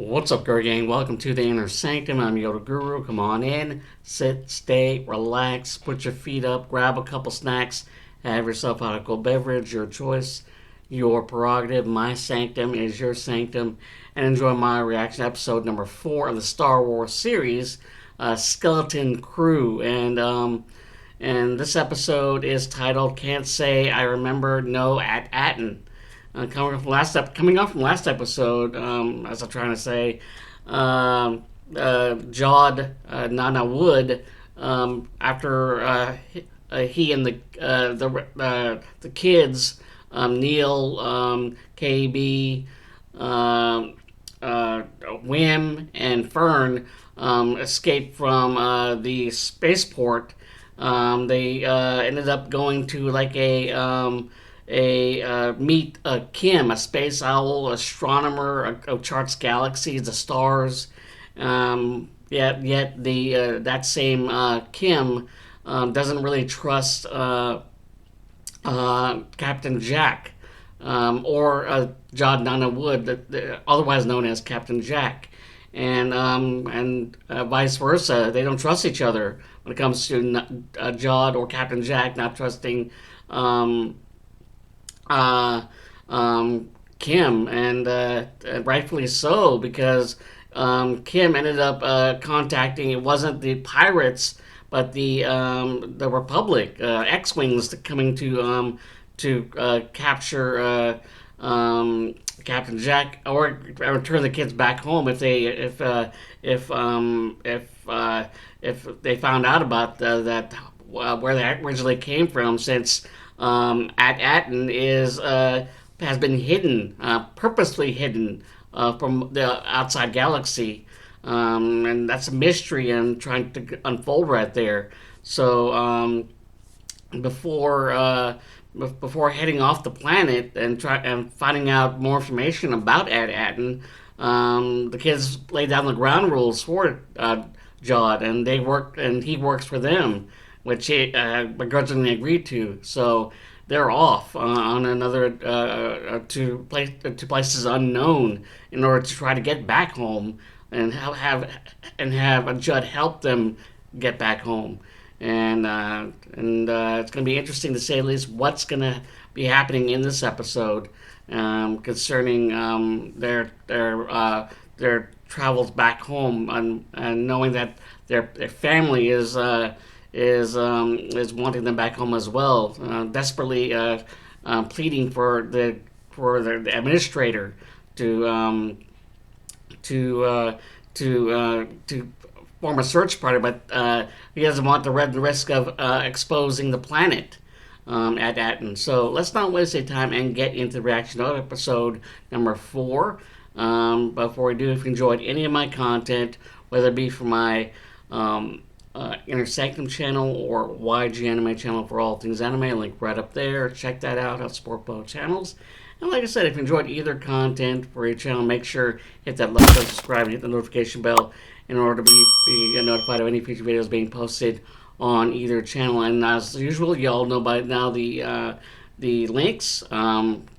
What's up, Girl Gang? Welcome to the Inner Sanctum. I'm Yoda Guru. Come on in, sit, stay, relax, put your feet up, grab a couple snacks, have yourself out a cold beverage, your choice, your prerogative. My sanctum is your sanctum, and enjoy my reaction to episode number 4 of the Star Wars series, Skeleton Crew. And this episode is titled "Can't Say I Remember No at Atten." Coming off from last episode, as I'm trying to say, Jod Nana Wood, after he and the kids, Neel, KB, Wim, and Fern escaped from the spaceport. They ended up going to like meet Kim, a space owl, astronomer who charts galaxies, the stars. Yet the that same Kim doesn't really trust Captain Jack, or Jod Nana Wood, otherwise known as Captain Jack, and vice versa. They don't trust each other when it comes to Jod or Captain Jack not trusting Kim, and rightfully so, because Kim ended up contacting. It wasn't the pirates, but the Republic, X-wings coming to capture Captain Jack, or return the kids back home if they found out about that, where they originally came from, since at Atten has been hidden, purposely hidden from the outside galaxy, and that's a mystery and trying to unfold right there. So before heading off the planet and finding out more information about at Atten, the kids laid down the ground rules for Jod, and he works for them, which he begrudgingly agreed to. So they're off on another to places unknown in order to try to get back home and have Judd help them get back home. And it's going to be interesting, to say the least, what's going to be happening in this episode concerning their travels back home, and knowing that their family is wanting them back home as well, desperately pleading for the administrator to form a search party, but he doesn't want to run the risk of exposing the planet at Atten. So let's not waste any time and get into the reaction to episode number 4. Before we do, if you enjoyed any of my content, whether it be from my Inner Sanctum channel or YG Anime channel for all things anime, link right up there. Check that out. I'll support both channels. And like I said, if you enjoyed either content for your channel, make sure hit that like button, subscribe, and hit the notification bell in order to be notified of any future videos being posted on either channel. And as usual, you all know by now the links located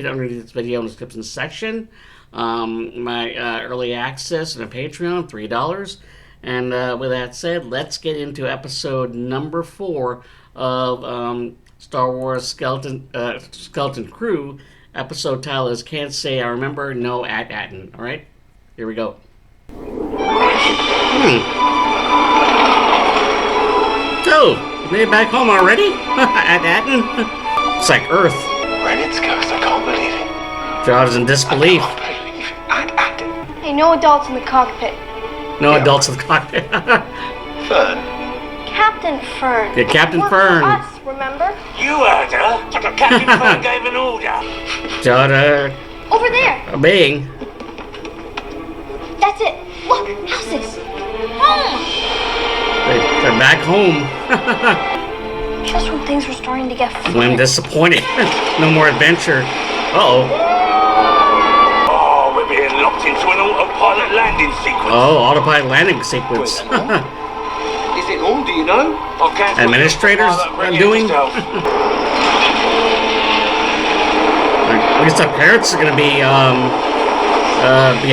underneath this video in the description section. My early access and a Patreon, $3. And with that said, let's get into episode number 4 of Star Wars Skeleton Crew. Episode title is "Can't Say I Remember No at Atten." All right, here we go. Oh, you made it back home already? At Atten? It's like Earth. Rennett's ghost, I can't believe it. Jod is in disbelief. Hey, no adults in the cockpit. No adults in the cockpit. Fern? Captain Fern. Yeah, Captain Worked Fern. For us, remember? You heard her. Captain Fern gave an order. Jod, Over there. obeying. That's it. Look, houses. Home. They're back home. Just when things were starting to get When I'm disappointed. No more adventure. Uh-oh. We're being locked into an autopilot landing sequence. Oh, autopilot landing sequence. Is it all, do you know? Administrators are doing? I guess the parents are gonna be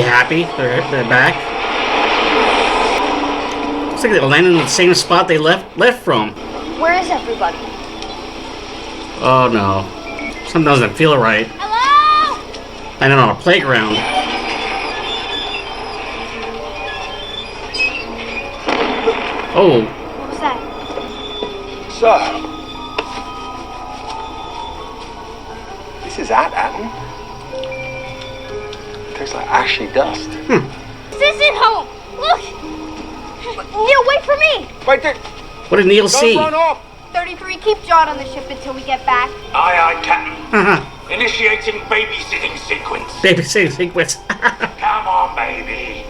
happy. They're back. Looks like they landed in the same spot they left from. Where is everybody? Oh no. Something doesn't feel right. Hello? Landed on a playground. Oh. What was that? So, this is At-Atten. Tastes like ashy dust. This isn't home! Look! Neel, wait for me! Wait there! What did Neel see? Don't run off! 33, keep John on the ship until we get back. Aye, aye, Captain. Initiating babysitting sequence. Babysitting sequence. Come on, baby.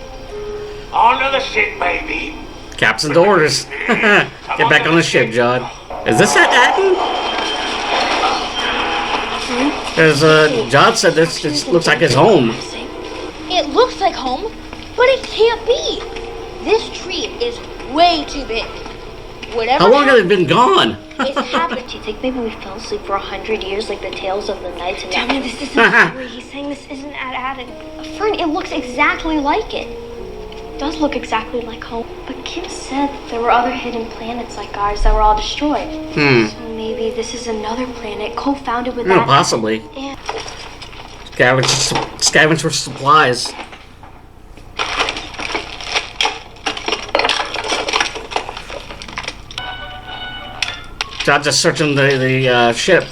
Onto the ship, baby. Captain's orders. Get back on the ship, John. Is this At-Atten? Because John said this looks like his home. It looks like home, but it can't be. This tree is way too big. Whatever. How long have they been gone? It's happened. Do you think maybe we fell asleep for 100 years like the tales of the knights and... Tell me this isn't a story. He's saying this isn't At-Atten. Fern, it looks exactly like it. It does look exactly like home. But Kim said there were other hidden planets like ours that were all destroyed. So maybe this is another planet co-founded with that. Possibly. And Scavenge for supplies. John just searching the ship.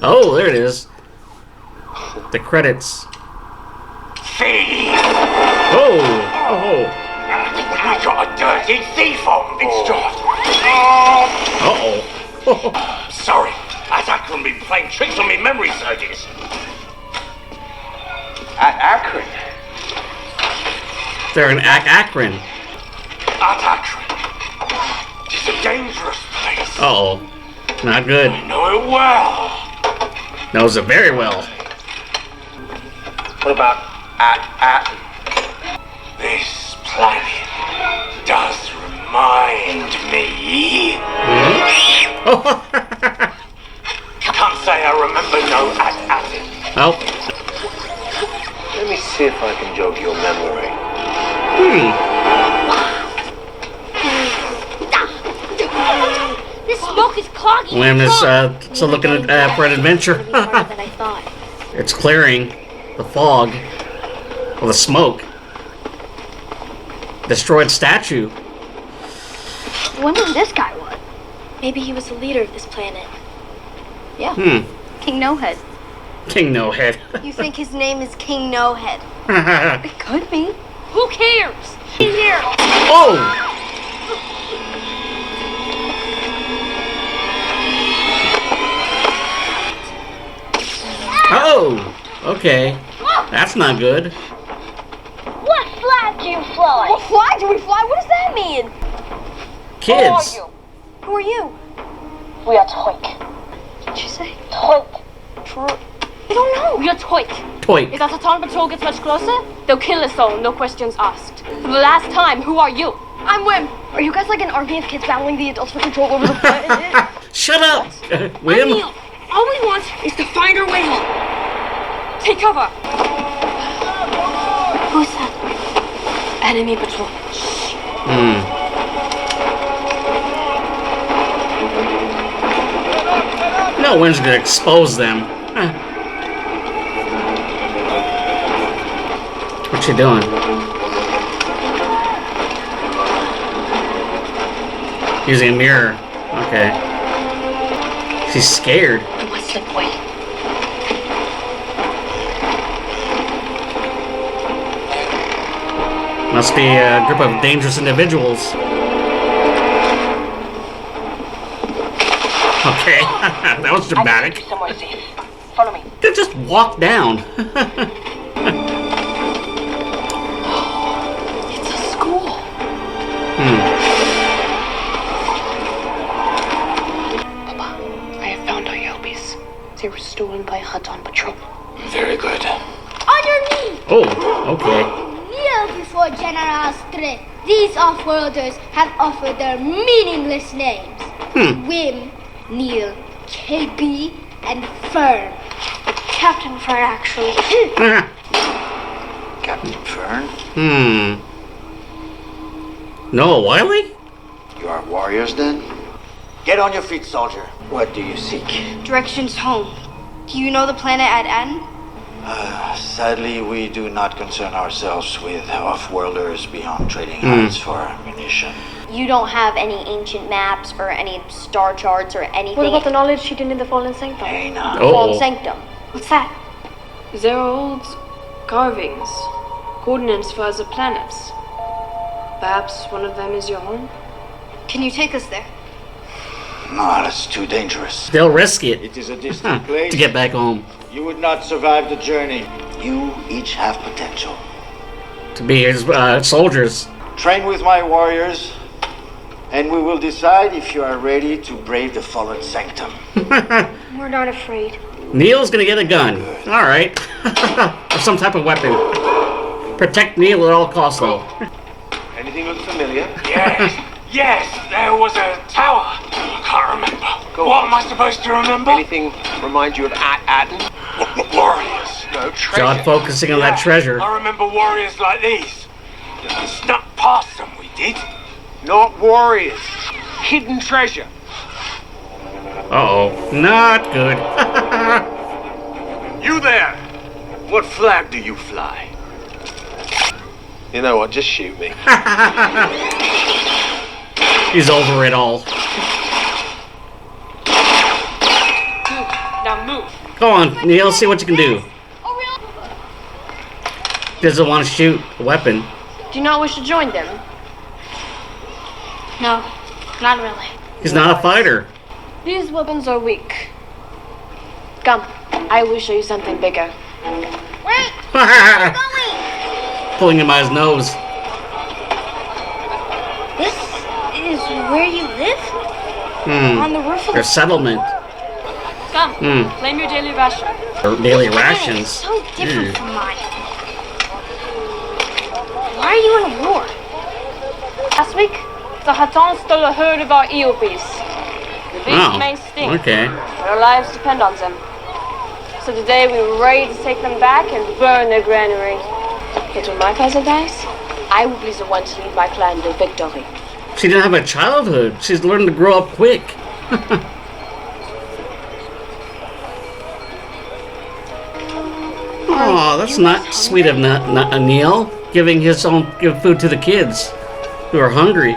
Oh, there it is. The credits. Thief! Oh! We got a dirty thief on board. It's John. Uh-oh. Sorry, At-Atten been playing tricks on me memory circuits. At-Akron? They're in Akron. At-Atten. It's a dangerous place. Uh-oh. Not good. I know it well. Knows it very well. What about At-Atten? This planet does remind me. Oh. Can't say I remember no At-Atten. Oh. Let me see if I can jog your memory. this smoke is clogging. William is still looking for an adventure. than I thought. It's clearing the fog. Well, the smoke. Destroyed statue. I wonder who this guy was. Maybe he was the leader of this planet. Yeah. King No Head. King No Head. You think his name is King No Head? Oh! It could be. Who cares? He's here. Oh! Okay. That's not good. What flag do you fly? What flag do we fly? What does that mean? Kids. Who are you? We are Toik. What'd you say? Toik. I don't know. We are Toik. Toy. If that Satan patrol gets much closer, they'll kill us all, no questions asked. For the last time, who are you? I'm Wim. Are you guys like an army of kids battling the adults for control over the planet? Shut up! I'm Wim? Neel. All we want is to find our way home. Take cover. Who's that? Enemy patrol. No one's gonna expose them. What you doing? Using a mirror. Okay. She's scared. We must slip away. Must be a group of dangerous individuals. Okay, that was dramatic. Somewhere safe. Follow me. They just walk down. It's a school. Papa, I have found our Yelpies. They were stolen by a hut on patrol. Very good. Underneath! Oh, okay. Kneel before General Strid. These off-worlders have offered their meaningless names. Wim, Neel, KB, and Fern. Captain Fern, actually. Captain Fern, Noah Wiley? you are warriors then? Get on your feet, soldier. What do you seek? Directions home. Do you know the planet at N? Sadly, we do not concern ourselves with off-worlders beyond trading heights for ammunition. You don't have any ancient maps or any star charts or anything. What about the knowledge hidden in the Fallen Sanctum? Hey, now. Fallen Sanctum? What's that? There are old carvings, coordinates for other planets. Perhaps one of them is your home? Can you take us there? No, that's too dangerous. They'll risk it It is a distant place. to get back home. You would not survive the journey. You each have potential. To be his soldiers. Train with my warriors, and we will decide if you are ready to brave the fallen sanctum. We're not afraid. Neel's gonna get a gun. Alright. Or some type of weapon. Protect Neel at all costs, though. Anything look familiar? Yes, there was a tower. I can't remember. What am I supposed to remember? Anything remind you of Atten? Warriors. No, treasure. John focusing on that treasure. I remember warriors like these. We snuck past them, we did. Not warriors. Hidden treasure. Uh-oh. Not good. You there! What flag do you fly? You know what? Just shoot me. He's over it all. Now move. Go on, Neel, see what you can do. Doesn't want to shoot a weapon. Do you not wish to join them? No, not really. He's not a fighter. These weapons are weak. Come, I will show you something bigger. Wait! Going! Pulling him by his nose. This is where you live? On the roof of Their settlement. Come, claim your daily ration. Or daily It's rations. so different Ew. from mine. Why are you in a war? Last week, the Hatans stole a herd of our eel beasts. The beasts may stink, okay. but our lives depend on them. So today we were ready to take them back and burn their granary. But when my father dies, I will be the one to lead my clan to victory. She didn't have a childhood. She's learned to grow up quick. Oh, that's not sweet of Neel, giving give food to the kids who are hungry.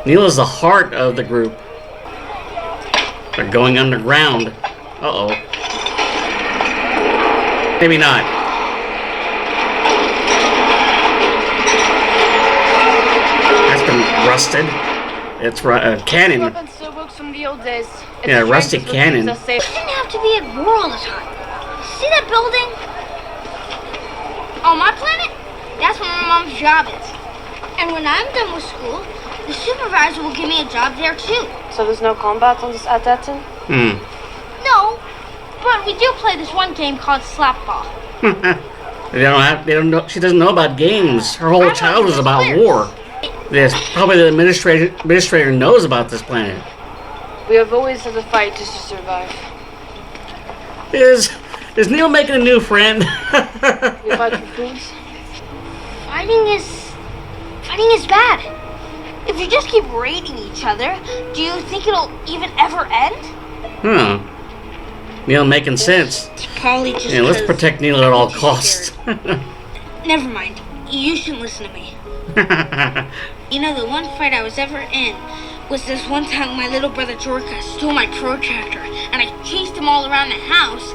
Neel is the heart of the group. They're going underground. Uh-oh. Maybe not. That's been rusted. It's a cannon. Weapon still works from the old days. Its Yeah, strength rusty is what cannon. keeps us safe. You didn't have to be at war all the time. See that building? On my planet, that's where my mom's job is. And when I'm done with school, the supervisor will give me a job there too. So there's no combat on this Atatin? No, but we do play this one game called Slapball. They don't know. She doesn't know about games. Her whole I childhood know is about this. war. Yes, probably the administrator knows about this planet. We have always had to fight just to survive. Is Neel making a new friend? We fight for foods. Fighting is bad. If you just keep raiding each other, do you think it'll even ever end? Neel making sense. Probably just. Yeah, let's protect Neel at all costs. Never mind. You shouldn't listen to me. You know, the one fight I was ever in was this one time my little brother Jorka stole my protractor, and I chased him all around the house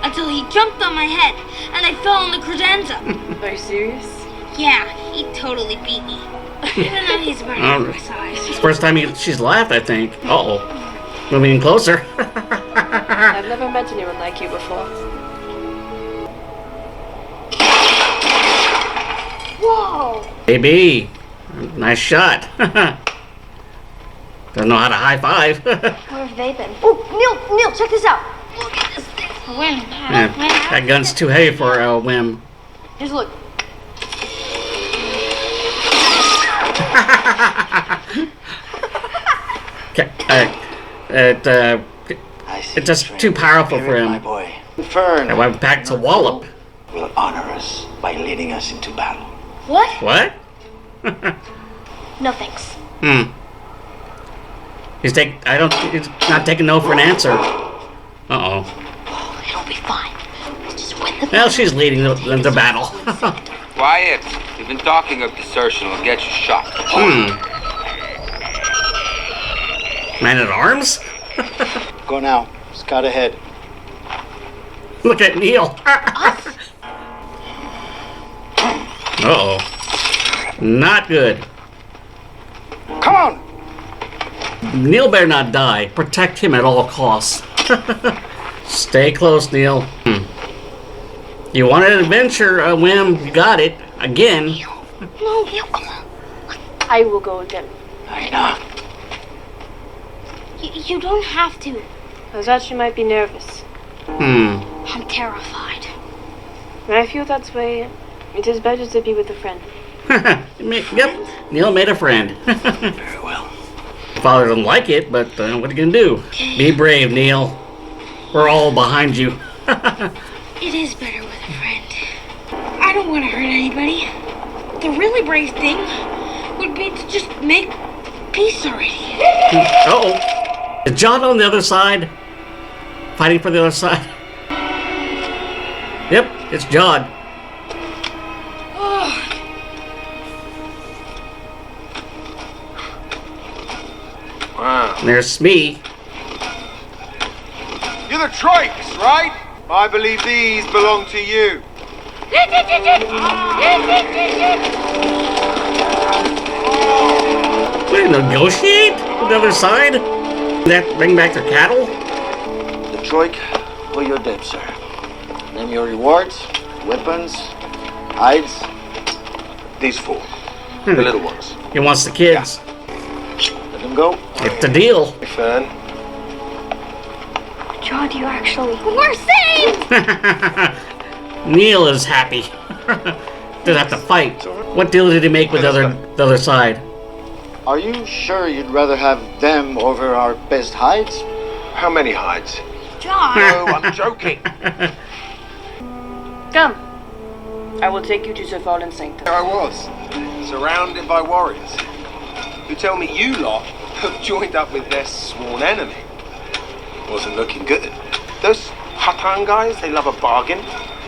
until he jumped on my head, and I fell on the credenza. Are you serious? Yeah, he totally beat me. Even though he's about half my size. It's the first time she's laughed, I think. Uh-oh. Moving closer. I've never met anyone like you before. Whoa! Baby. Nice shot. Doesn't know how to high five. Where have they been? Oh, Neel, check this out. Look at this thing. When? That gun's too heavy for a whim. Just look. I see It's just the too train. powerful for Spirit, him. My boy. Fern. I went back to Wallop. Will honor us by leading us into battle. What? What? No thanks. He's not taking no for an answer. Uh-oh. Oh, it'll be fine. Let's just win the Well, she's leading the battle. Quiet. You've been talking of desertion will get you shot. Man at arms? Go now. Scout ahead. Look at Neel. Uh-oh. Not good. Come on! Neel better not die. Protect him at all costs. Stay close, Neel. You wanted an adventure, Wim. You got it. Again. No, come on. I will go again. I know. You don't have to. I thought you might be nervous. I'm terrified. When I feel that way, it is better to be with a friend. Yep. Neel made a friend. Very well. Father doesn't like it, but what are you gonna do? Be brave, Neel. We're all behind you. It is better with a friend. I don't want to hurt anybody. The really brave thing would be to just make peace already. Uh-oh. Is John on the other side? Fighting for the other side? Yep, it's John. Wow. And there's Smee. You're the Trakes, right? I believe these belong to you. We negotiate with the other side? That bring back their cattle? The Troik or your debt, sir. Name your rewards, weapons, hides. These four. The little ones. He wants the kids. Let them go. It's the deal. Fern. John, you actually... We're saved! Neel is happy. Doesn't have to fight. What deal did he make with the other side? Are you sure you'd rather have them over our best hides? How many hides? John! No, I'm joking. Come. I will take you to the fallen sanctum. There I was, surrounded by warriors, who tell me you lot have joined up with their sworn enemy. Wasn't looking good. Those Hatan guys, they love a bargain.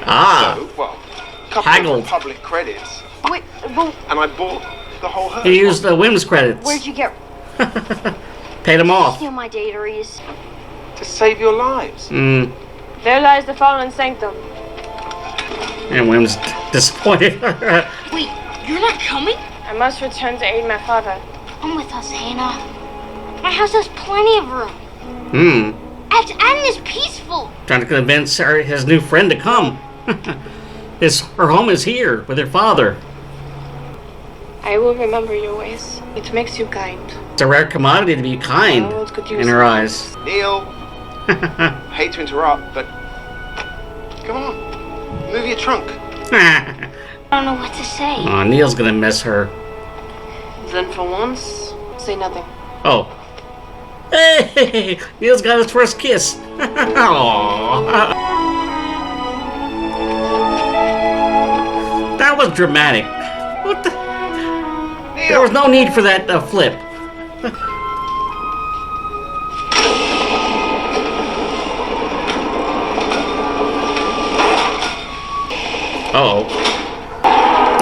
Ah, So, well, couple haggled. of public credits, Wait, but and I bought the whole herd. He used the Wim's credits. where'd you get... Paid him off. Steal my dataries. To save your lives. Mm. There lies the fallen sanctum. And Wim's disappointed. Wait, you're not coming? I must return to aid my father. Come with us, Hannah. My house has plenty of room. Aden is peaceful. Trying to convince his new friend to come. Her home is here with her father. I will remember your ways. It makes you kind. It's a rare commodity to be kind Oh, it could use in her eyes. Neel, hate to interrupt, but come on, move your trunk. I don't know what to say. Oh, Neil's gonna miss her. Then for once, say nothing. Oh. Hey! Neil's got his first kiss. Aww. That was dramatic. What the? There was no need for that flip. Uh-oh.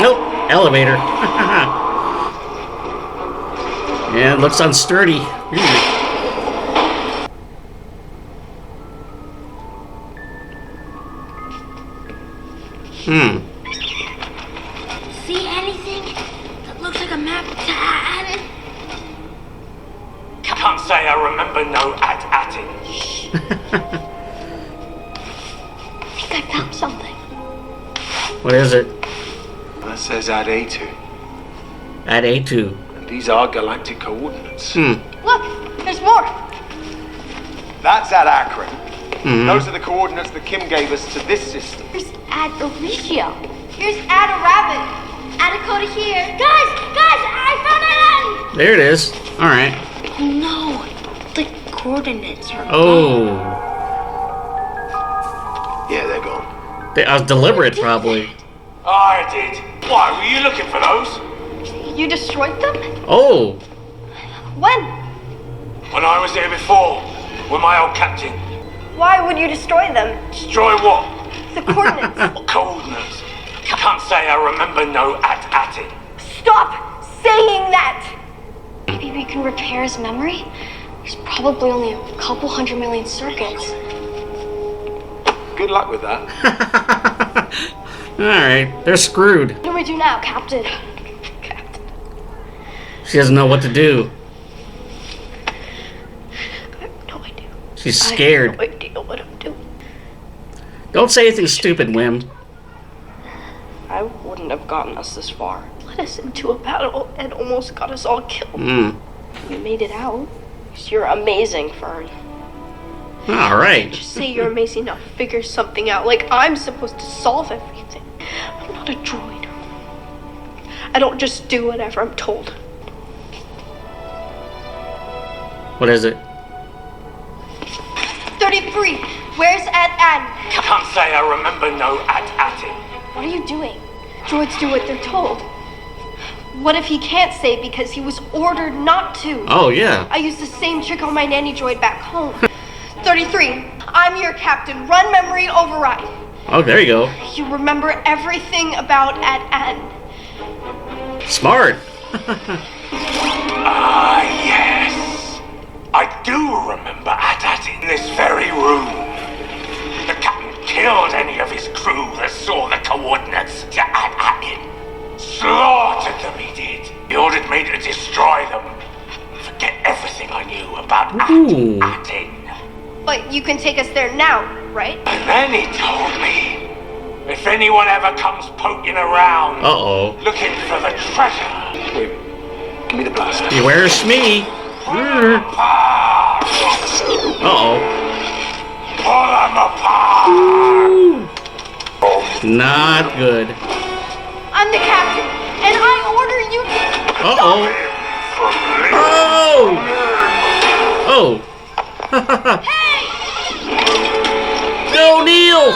Nope. Elevator. Yeah, it looks unsturdy. See anything that looks like a map to Aden? Can't say I remember no Aten. I think I found something. What is it? That says add A2, At A2. and these are galactic coordinates. Look, there's more. That's at Akron. Those are the coordinates that Kim gave us to this system. Here's Ad Oricio. Here's Ada Rabbit. Adakota here. Guys, I found Aden! There it is. Alright. Oh no, the coordinates are gone. Oh. Yeah, they're gone. That was deliberate, probably. I did. Why, were you looking for those? You destroyed them? Oh. When? When I was here before, with my old captain. Why would you destroy them? Destroy what? The coordinates. What coordinates? Can't say I remember no at-atting. Stop saying that! Maybe we can repair his memory? There's probably only a couple 100 million circuits. Good luck with that. Alright, they're screwed. What do we do now, Captain? Captain. She doesn't know what to do. I have no idea. She's scared. I have no idea what I'm doing. Don't say anything stupid, Wim. I wouldn't have gotten us this far. Led us into a battle and almost got us all killed. We made it out. 'Cause you're amazing, Fern. Alright. Just say you're amazing now. Figure something out. Like I'm supposed to solve everything. I'm not a droid. I don't just do whatever I'm told. What is it? 33. Where's Ann? Can't say I remember no at-atting. What are you doing? Droids do what they're told. What if he can't say because he was ordered not to? Oh, yeah. I used the same trick on my nanny droid back home. 33. I'm your captain. Run memory override. Oh, there you go. You remember everything about Ann. Smart. Ah, yes. I do remember at-atting in this very room. The captain killed any of his crew that saw the coordinates to at-atting. Slaughtered them, he did. He ordered me to destroy them. Forget everything I knew about Ooh. at-atting. But you can take us there now, right? And then he told me, if anyone ever comes poking around, Uh-oh. looking for the treasure, Wait, give me the blaster. Beware Shmee. apart. Uh-oh. Pull them apart. Not good. I'm the captain, and I order you to... Uh-oh. Oh! Oh! No, Neel!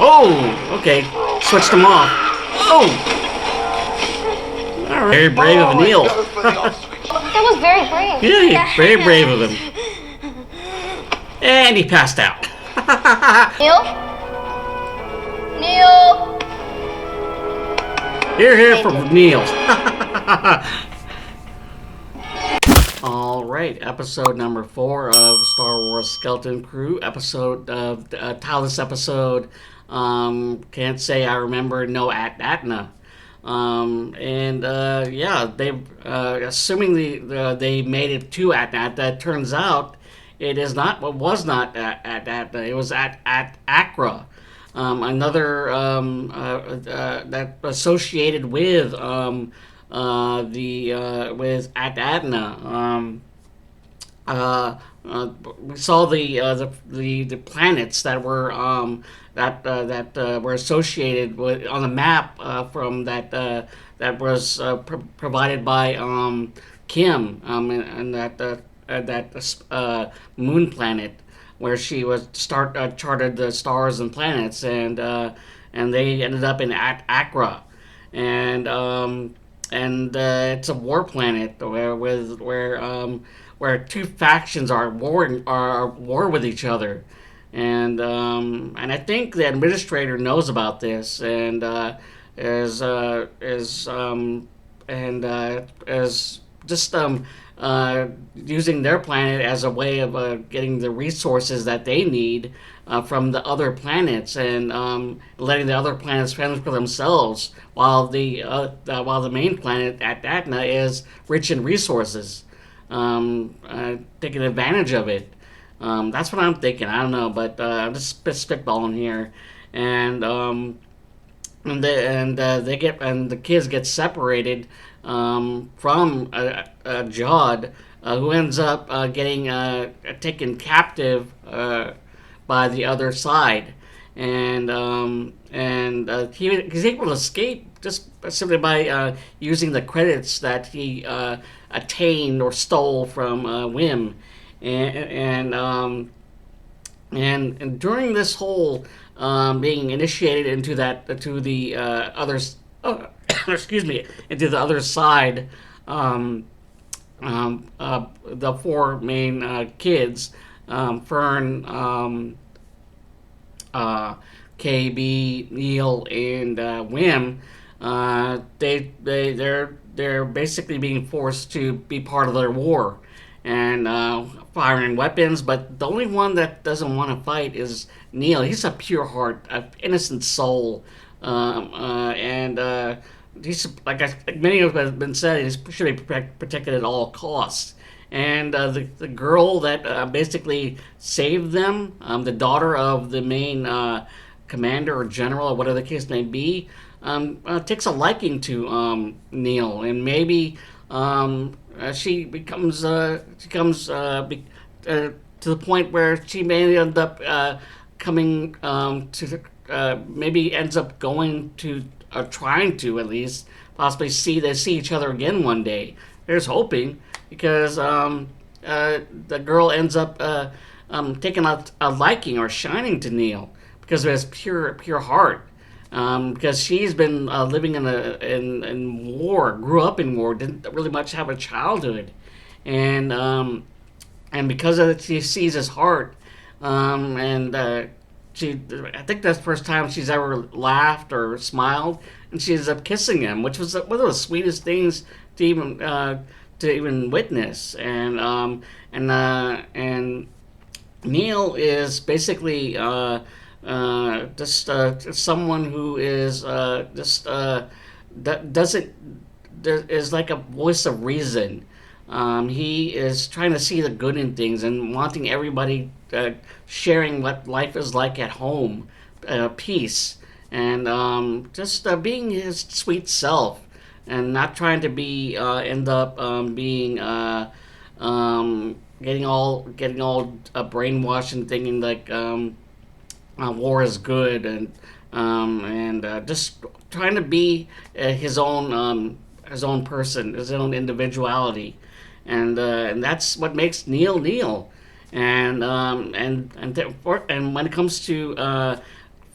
Oh! Okay. Switched them off. Oh! Alright. Very brave of Neel. That was very brave. Yeah, very brave of him. And he passed out. Neel? Neel? Here for Neel. Alright, episode number 4 of Star Wars Skeleton Crew. Title this episode, Can't Say I Remember No Atna. Yeah, they assuming they made it to Atna, that turns out it is not. What was not at Atna. It was at Accra. Another that associated with with Adna. We saw the planets that were were associated with on the map from that was provided by Kim and that moon planet where she was charted the stars and planets, and they ended up in Accra, and it's a war planet where two factions are at war with each other, and I think the administrator knows about this and is just using their planet as a way of getting the resources that they need from the other planets, and letting the other planets fend for themselves, while the main planet at Atna is rich in resources, taking advantage of it. That's what I'm thinking. I don't know, but I'm just spitballing here, and the kids get separated from Jod, who ends up getting taken captive by the other side, he's able to escape just simply by using the credits that he attained or stole from Wim, and and um, and during this whole being initiated into that to the others, oh, excuse me, into the other side. The four main kids, Fern, KB, Neel, and Wim, they're basically being forced to be part of their war and firing weapons. But the only one that doesn't want to fight is Neel. He's a pure heart, an innocent soul, and he's like many of have been said, he should be protected at all costs. And the girl that basically saved them, the daughter of the main commander or general or whatever the case may be, takes a liking to Neel, and maybe she becomes to the point where she may end up coming to maybe ends up going to trying to at least possibly see each other again one day. There's hoping, because the girl ends up taking a liking or shining to Neel because of his pure heart. Because she's been living in war, grew up in war, didn't really much have a childhood, and because of it, she sees his heart, and I think that's the first time she's ever laughed or smiled, and she ends up kissing him, which was one of the sweetest things to even witness. And Neel is basically just someone who is doesn't is like a voice of reason. He is trying to see the good in things and wanting everybody sharing what life is like at home, peace, and just being his sweet self, and not trying to be end up being getting all brainwashed and thinking like war is good, and just trying to be his own person, his own individuality, and that's what makes Neel Neel. And when it comes to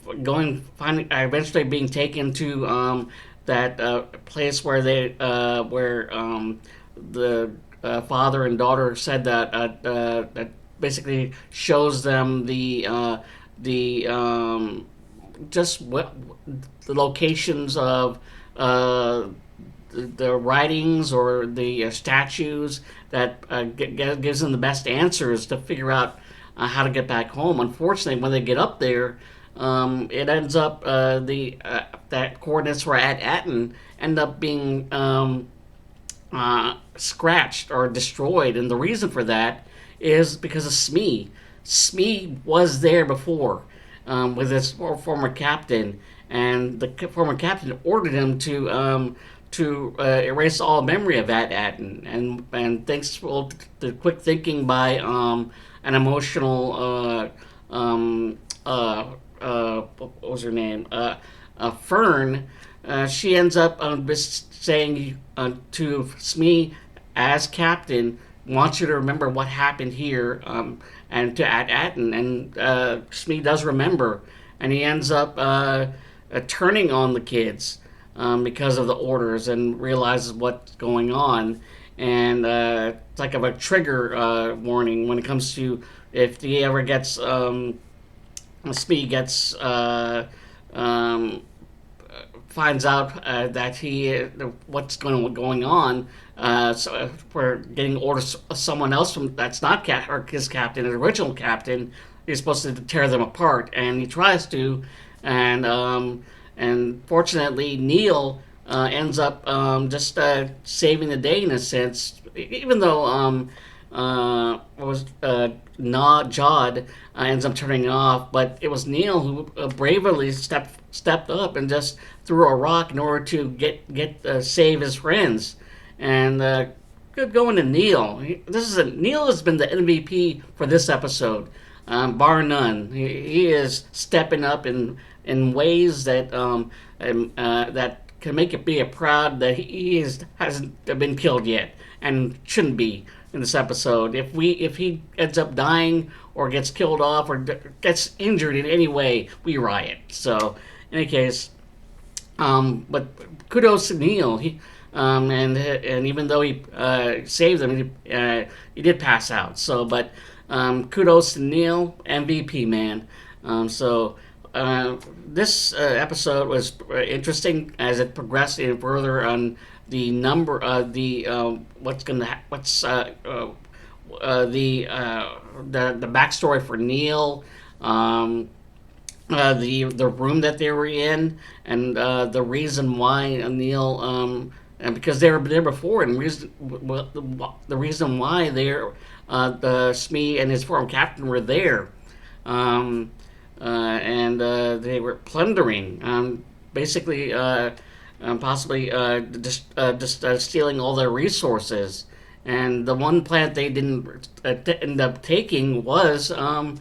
eventually being taken to that place where the father and daughter said that basically shows them just what the locations of the writings or the statues that gives them the best answers to figure out how to get back home. Unfortunately, when they get up there, it ends up that coordinates for At-Aten end up being scratched or destroyed, and the reason for that is because of Smee. Smee was there before with his former captain, and the former captain ordered him to erase all memory of At-Aten, and thanks to the quick thinking by an emotional what was her name, Fern, she ends up saying to Smee as captain, wants you to remember what happened here, and to At-Aten, and Smee does remember, and he ends up turning on the kids because of the orders, and realizes what's going on, and it's like a trigger warning when it comes to if he ever gets Smee gets finds out that what's going on. So for getting orders someone else from that's not or his captain, his original captain, he's supposed to tear them apart, and he tries to, and fortunately Neel ends up just saving the day in a sense, even though Jod ends up turning off, but it was Neel who bravely stepped up and just threw a rock in order to get save his friends. And good going to Neel. Neel has been the MVP for this episode. bar none. He is stepping up in ways that that can make it be a proud that hasn't been killed yet and shouldn't be in this episode. If he ends up dying or gets killed off or gets injured in any way, we riot. So, in any case, but kudos to Neel. And even though he saved them, he did pass out. So, but kudos to Neel, MVP man. This episode was interesting as it progressed even further on the number of the backstory for Neel, the room that they were in, and the reason why Neel, and because they were there before, and the reason why the Smee and his former captain were there. And they were plundering, basically, possibly just stealing all their resources. And the one planet they didn't end up taking was oh,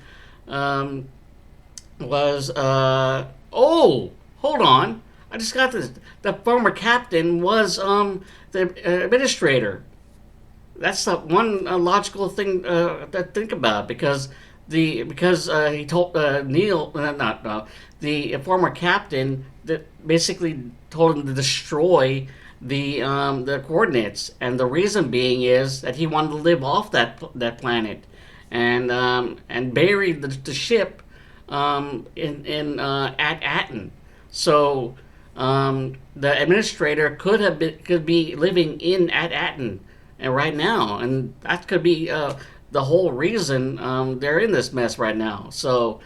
hold on, I just got this. The former captain was the administrator. That's the one logical thing to think about because he told Neel, the former captain, that basically told him to destroy the coordinates, and the reason being is that he wanted to live off that planet, and buried the ship at Aten. So the administrator could be living in at Aten, and right now, and that could be the whole reason they're in this mess right now. So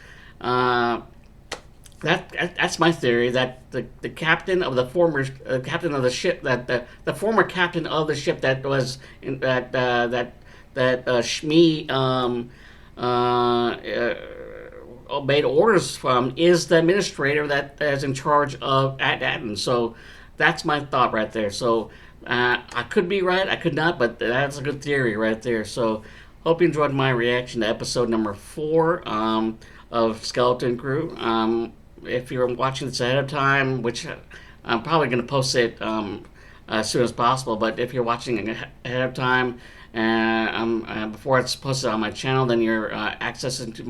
that's my theory, that the captain of the former captain of the ship, that the former captain of the ship that was in, that Shmi obeyed orders from, is the administrator that is in charge of Aten. So that's my thought right there. So I could be right, I could not, but that's a good theory right there. So hope you enjoyed my reaction to episode number 4 of Skeleton Crew. If you're watching this ahead of time, which I'm probably going to post it as soon as possible, but if you're watching it ahead of time before it's posted on my channel, then you're accessing to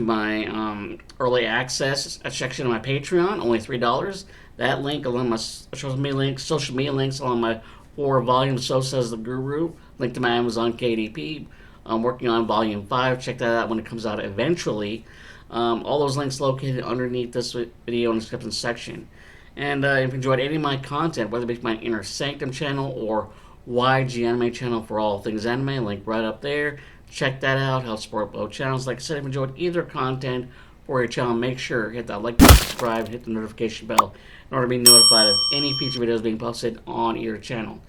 my early access section of my Patreon, only $3. That link, along with my social media links, along my 4 volumes, So Says the Guru, link to my Amazon KDP. I'm working on volume 5. Check that out when it comes out eventually. All those links located underneath this video in the description section. And if you enjoyed any of my content, whether it be my Inner Sanctum channel or YG Anime channel for all things anime, link right up there. Check that out. Help support both channels. Like I said, if you enjoyed either content for your channel, make sure to hit that like button, subscribe, hit the notification bell in order to be notified of any future videos being posted on your channel.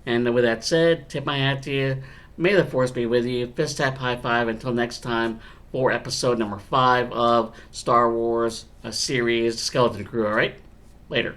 And with that said, tip my hat to you. May the force be with you. Fist tap, high five. Until next time for episode number 5 of Star Wars series Skeleton Crew. All right? Later.